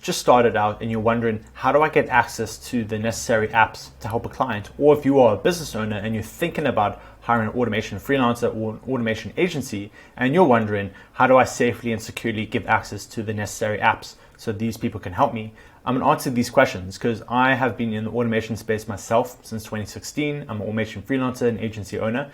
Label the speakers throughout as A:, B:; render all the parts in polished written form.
A: just started out and you're wondering, how do I get access to the necessary apps to help a client? Or if you are a business owner and you're thinking about hiring an automation freelancer or an automation agency, and you're wondering, how do I safely and securely give access to the necessary apps so these people can help me? I'm going to answer these questions because I have been in the automation space myself since 2016. I'm an automation freelancer and agency owner.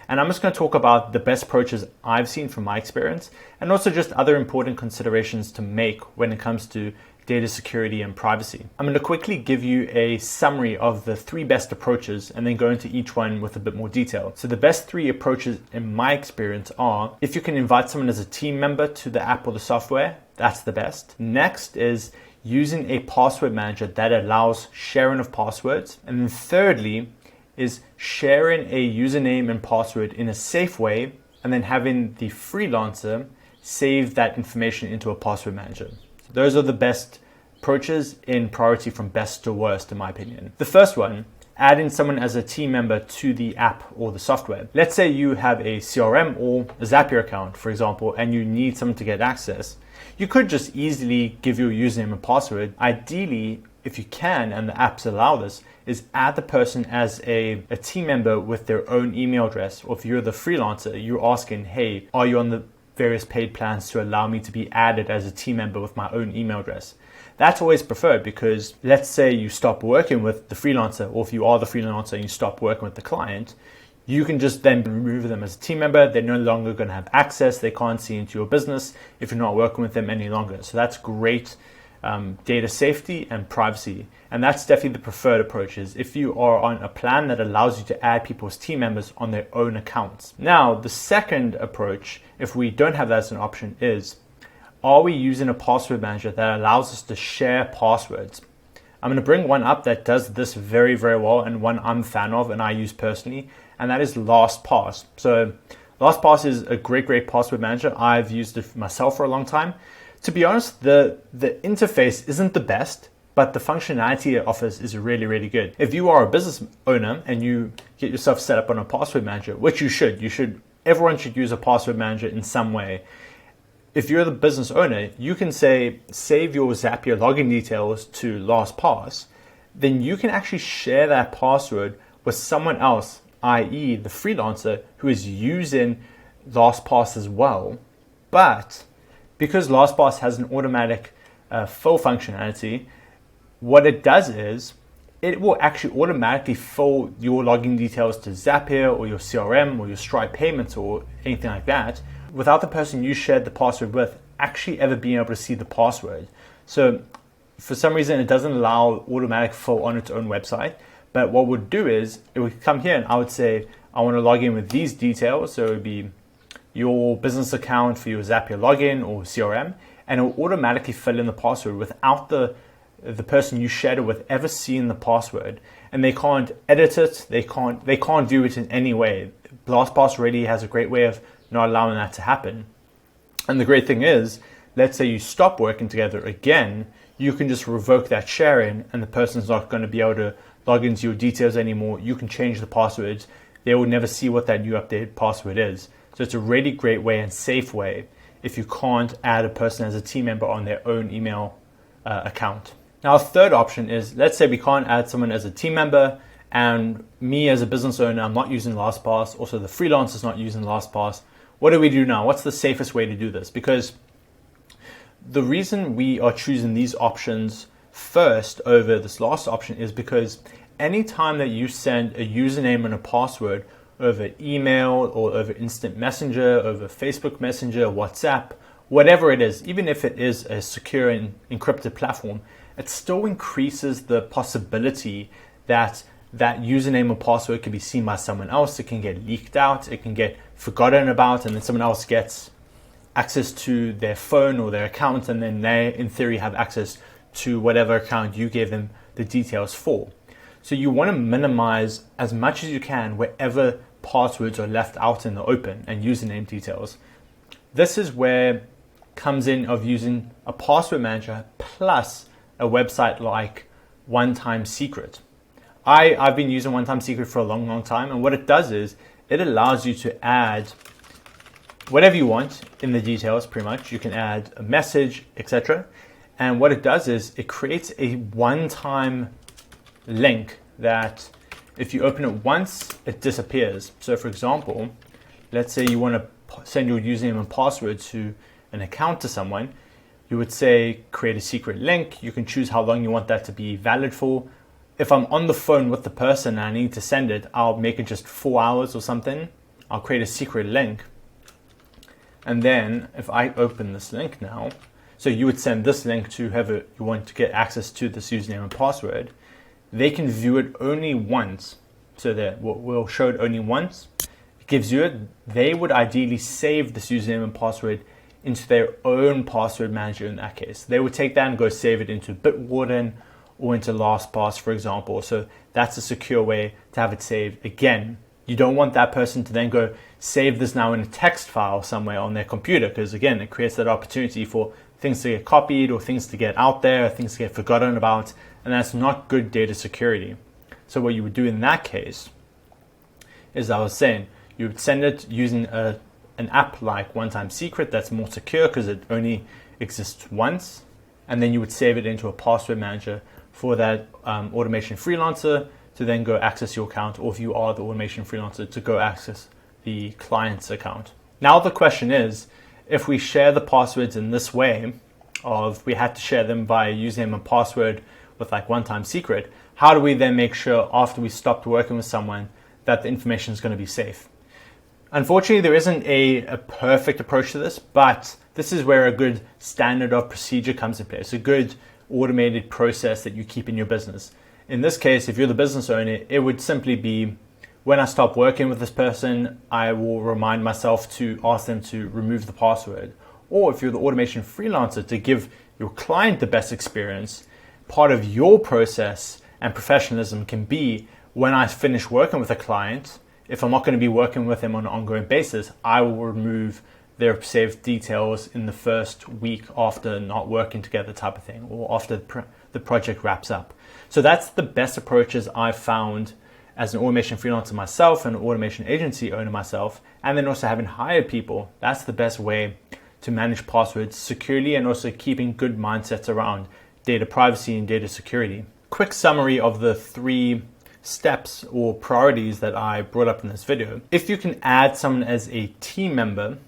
A: And I'm just going to talk about the best approaches I've seen from my experience, and also just other important considerations to make when it comes to data security and privacy. I'm going to quickly give you a summary of the 3 best approaches and then go into each one with a bit more detail. So the best 3 approaches in my experience are, if you can invite someone as a team member to the app or the software, that's the best. Next is using a password manager that allows sharing of passwords. And then thirdly is sharing a username and password in a safe way, and then having the freelancer save that information into a password manager. Those are the best approaches in priority from best to worst, in my opinion. The first one, adding someone as a team member to the app or the software. Let's say you have a CRM or a Zapier account, for example, and you need someone to get access. You could just easily give your username and password. Ideally, if you can, and the apps allow this, is add the person as a team member with their own email address. Or if you're the freelancer, you're asking, hey, are you on the various paid plans to allow me to be added as a team member with my own email address? That's always preferred, because let's say you stop working with the freelancer, or if you are the freelancer and you stop working with the client, you can just then remove them as a team member. They're no longer going to have access. They can't see into your business if you're not working with them any longer. So that's great data safety and privacy. And that's definitely the preferred approaches if you are on a plan that allows you to add people as team members on their own accounts. Now, the second approach, if we don't have that as an option, is, are we using a password manager that allows us to share passwords? I'm going to bring one up that does this very, very well, and one I'm a fan of and I use personally, and that is LastPass. So LastPass is a great password manager. I've used it myself for a long time. To be honest, the interface isn't the best, but the functionality it offers is really, really good. If you are a business owner and you get yourself set up on a password manager, which you should, everyone should use a password manager in some way. If you're the business owner, you can say, save your Zapier login details to LastPass. Then you can actually share that password with someone else, i.e. the freelancer who is using LastPass as well. But because LastPass has an automatic fill functionality, what it does is it will actually automatically fill your login details to Zapier or your CRM or your Stripe payments or anything like that without the person you shared the password with actually ever being able to see the password. So for some reason, it doesn't allow automatic fill on its own website. But what it would do is it would come here and I would say, I want to log in with these details. So it would be your business account for your Zapier login or CRM, and it will automatically fill in the password without the person you shared it with ever seeing the password. And they can't edit it, they can't view it in any way. LastPass already has a great way of not allowing that to happen. And the great thing is, let's say you stop working together again, you can just revoke that sharing and the person's not going to be able to log into your details anymore. You can change the passwords. They will never see what that new updated password is. So it's a really great way and safe way if you can't add a person as a team member on their own email account. Now, a third option is, let's say we can't add someone as a team member, and me as a business owner, I'm not using LastPass. Also, the freelancer's not using LastPass. What do we do now? What's the safest way to do this? Because the reason we are choosing these options first over this last option is because anytime that you send a username and a password over email or over instant messenger, over Facebook Messenger, WhatsApp, whatever it is, even if it is a secure and encrypted platform, it still increases the possibility that that username or password can be seen by someone else. It can get leaked out, it can get forgotten about, and then someone else gets access to their phone or their account, and then they, in theory, have access to whatever account you gave them the details for. So you want to minimize as much as you can wherever passwords are left out in the open and username details. This is where comes in of using a password manager plus a website like OneTimeSecret. I've been using OneTimeSecret for a long time, and what it does is it allows you to add whatever you want in the details. Pretty much you can add a message, etc., And what it does is it creates a one-time link that if you open it once, it disappears. So for example, let's say you want to send your username and password to an account to someone. You would say, create a secret link. You can choose how long you want that to be valid for. If I'm on the phone with the person and I need to send it, I'll make it just 4 hours or something. I'll create a secret link. And then if I open this link now, so you would send this link to whoever you want to get access to this username and password. They can view it only once. So that we'll show it only once. It gives you it. They would ideally save this username and password into their own password manager in that case. They would take that and go save it into Bitwarden or into LastPass, for example. So that's a secure way to have it saved. Again, you don't want that person to then go save this now in a text file somewhere on their computer, because again, it creates that opportunity for things to get copied or things to get out there, or things to get forgotten about, and that's not good data security. So what you would do in that case is, I was saying, you would send it using an app like OneTimeSecret that's more secure because it only exists once, and then you would save it into a password manager for that automation freelancer to then go access your account, or if you are the automation freelancer, to go access the client's account. Now the question is, if we share the passwords in this way, of we had to share them via username and password with like OneTimeSecret, how do we then make sure after we stopped working with someone that the information is going to be safe? Unfortunately, there isn't a perfect approach to this, but this is where a good standard of procedure comes into play. It's a good automated process that you keep in your business. In this case, if you're the business owner, it would simply be, when I stop working with this person, I will remind myself to ask them to remove the password. Or if you're the automation freelancer, to give your client the best experience, part of your process and professionalism can be, when I finish working with a client, if I'm not going to be working with them on an ongoing basis, I will remove their saved details in the first week after not working together type of thing, or after the project wraps up. So that's the best approaches I've found as an automation freelancer myself and an automation agency owner myself, and then also having hired people. That's the best way to manage passwords securely, and also keeping good mindsets around data privacy and data security. Quick summary of the 3 steps or priorities that I brought up in this video. If you can add someone as a team member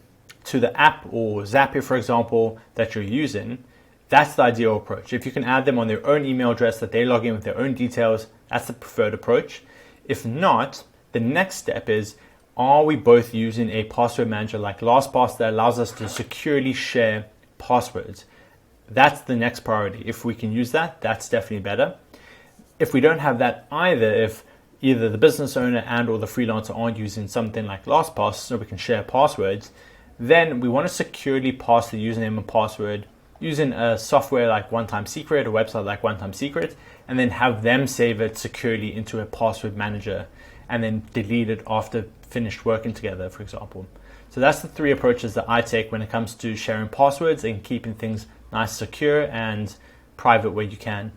A: to the app or Zapier, for example, that you're using, that's the ideal approach. If you can add them on their own email address that they log in with their own details, that's the preferred approach. If not, the next step is, are we both using a password manager like LastPass that allows us to securely share passwords? That's the next priority. If we can use that, that's definitely better. If we don't have that either, if either the business owner and or the freelancer aren't using something like LastPass so we can share passwords, then we want to securely pass the username and password using a software like OneTimeSecret, a website like OneTimeSecret, and then have them save it securely into a password manager and then delete it after finished working together, for example. So that's the 3 approaches that I take when it comes to sharing passwords and keeping things nice, secure, and private where you can.